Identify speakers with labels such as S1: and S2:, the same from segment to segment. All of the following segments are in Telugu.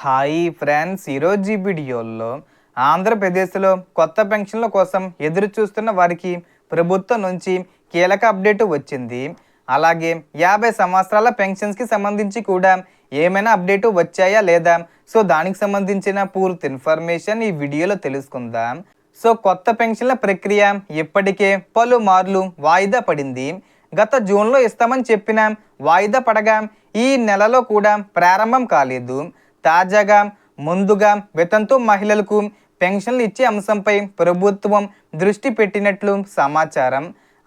S1: హాయ్ ఫ్రెండ్స్, ఈరోజు ఈ వీడియోలో ఆంధ్రప్రదేశ్లో కొత్త పెన్షన్ల కోసం ఎదురు చూస్తున్న వారికి ప్రభుత్వం నుంచి కీలక అప్డేట్ వచ్చింది. అలాగే 50 సంవత్సరాల పెన్షన్స్కి సంబంధించి కూడా ఏమైనా అప్డేట్ వచ్చాయా లేదా, సో దానికి సంబంధించిన పూర్తి ఇన్ఫర్మేషన్ ఈ వీడియోలో తెలుసుకుందాం. సో కొత్త పెన్షన్ల ప్రక్రియ ఇప్పటికే పలుమార్లు వాయిదా పడింది. గత జూన్లో ఇస్తామని చెప్పిన వాయిదా పడగా ఈ నెలలో కూడా ప్రారంభం కాలేదు. తాజాగా ముందుగా వేతనంతో మహిళలకు పెన్షన్లు ఇచ్చే అంశంపై ప్రభుత్వం దృష్టి పెట్టినట్లు సమాచారం.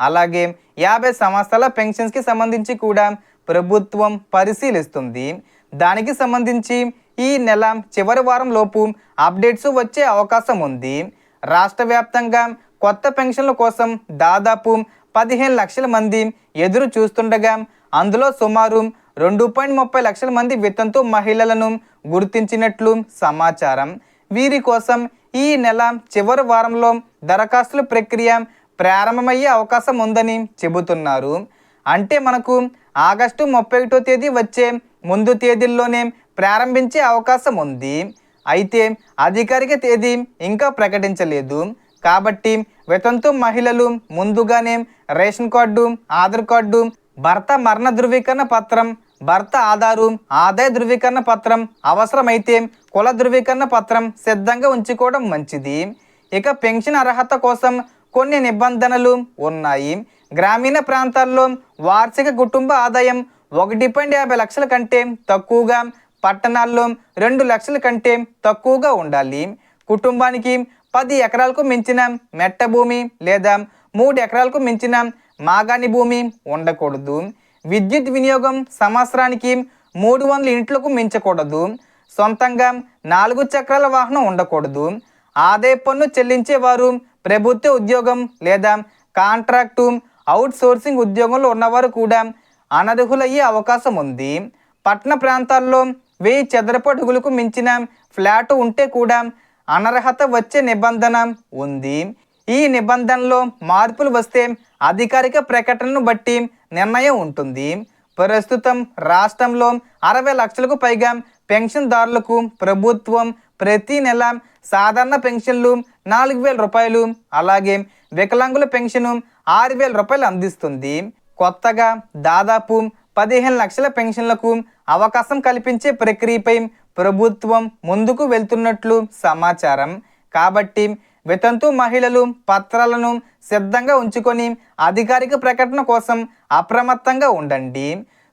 S1: అలాగే 50 సంవత్సరాల పెన్షన్స్కి సంబంధించి కూడా ప్రభుత్వం పరిశీలిస్తుంది. దానికి సంబంధించి ఈ నెల చివరి వారం లోపు అప్డేట్స్ వచ్చే అవకాశం ఉంది. రాష్ట్ర వ్యాప్తంగా కొత్త పెన్షన్ల కోసం దాదాపు 15 లక్షల మంది ఎదురు చూస్తుండగా అందులో సుమారు 2.30 లక్షల మంది వేతనంతో మహిళలను గుర్తించినట్లు సమాచారం. వీరి కోసం ఈ నెల చివరి వారంలో దరఖాస్తుల ప్రక్రియ ప్రారంభమయ్యే అవకాశం ఉందని చెబుతున్నారు. అంటే మనకు ఆగస్టు 31వ తేదీ వచ్చే ముందు తేదీల్లోనే ప్రారంభించే అవకాశం ఉంది. అయితే అధికారిక తేదీ ఇంకా ప్రకటించలేదు. కాబట్టి వేతనంతో మహిళలు ముందుగానే రేషన్ కార్డు, ఆధార్ కార్డు, భర్త మరణ ధృవీకరణ పత్రం, భర్త ఆధారు, ఆదాయ ధృవీకరణ పత్రం, అవసరమైతే కుల ధృవీకరణ పత్రం సిద్ధంగా ఉంచుకోవడం మంచిది. ఇక పెన్షన్ అర్హత కోసం కొన్ని నిబంధనలు ఉన్నాయి. గ్రామీణ ప్రాంతాల్లో వార్షిక కుటుంబ ఆదాయం 1.50 లక్షల కంటే తక్కువగా, పట్టణాల్లో 2 లక్షల కంటే తక్కువగా ఉండాలి. కుటుంబానికి 10 ఎకరాలకు మించిన మెట్ట భూమి లేదా 3 ఎకరాలకు మించిన మాగాణి భూమి ఉండకూడదు. విద్యుత్ వినియోగం సంవత్సరానికి 300 యూనిట్లకు మించకూడదు. సొంతంగా 4 చక్రాల వాహనం ఉండకూడదు. ఆదాయ పన్ను చెల్లించేవారు ప్రభుత్వ ఉద్యోగం లేదా కాంట్రాక్టు, అవుట్ సోర్సింగ్ ఉద్యోగంలో ఉన్నవారు కూడా అనర్హులయ్యే అవకాశం ఉంది. పట్టణ ప్రాంతాల్లో 1000 చదరపు అడుగులకు మించిన ఫ్లాట్ ఉంటే కూడా అనర్హత వచ్చే నిబంధన ఉంది. ఈ నిబంధనలో మార్పులు వస్తే అధికారిక ప్రకటనను బట్టి నిర్ణయం ఉంటుంది. ప్రస్తుతం రాష్ట్రంలో 60 లక్షలకు పైగా పెన్షన్దారులకు ప్రభుత్వం ప్రతి నెల సాధారణ పెన్షన్లు 4,000 రూపాయలు, అలాగే వికలాంగుల పెన్షన్ 6,000 రూపాయలు అందిస్తుంది. కొత్తగా దాదాపు 15 లక్షల పెన్షన్లకు అవకాశం కల్పించే ప్రక్రియపై ప్రభుత్వం ముందుకు వెళ్తున్నట్లు సమాచారం. కాబట్టి వేతనంతో మహిళలు పత్రాలను సిద్ధంగా ఉంచుకొని అధికారిక ప్రకటన కోసం అప్రమత్తంగా ఉండండి.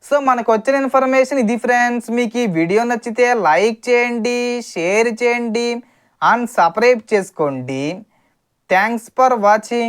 S1: సో మనకు వచ్చిన ఇన్ఫర్మేషన్ ఇది ఫ్రెండ్స్. మీకు ఈ వీడియో నచ్చితే లైక్ చేయండి, షేర్ చేయండి అండ్ సబ్స్క్రైబ్ చేసుకోండి. Thanks for watching.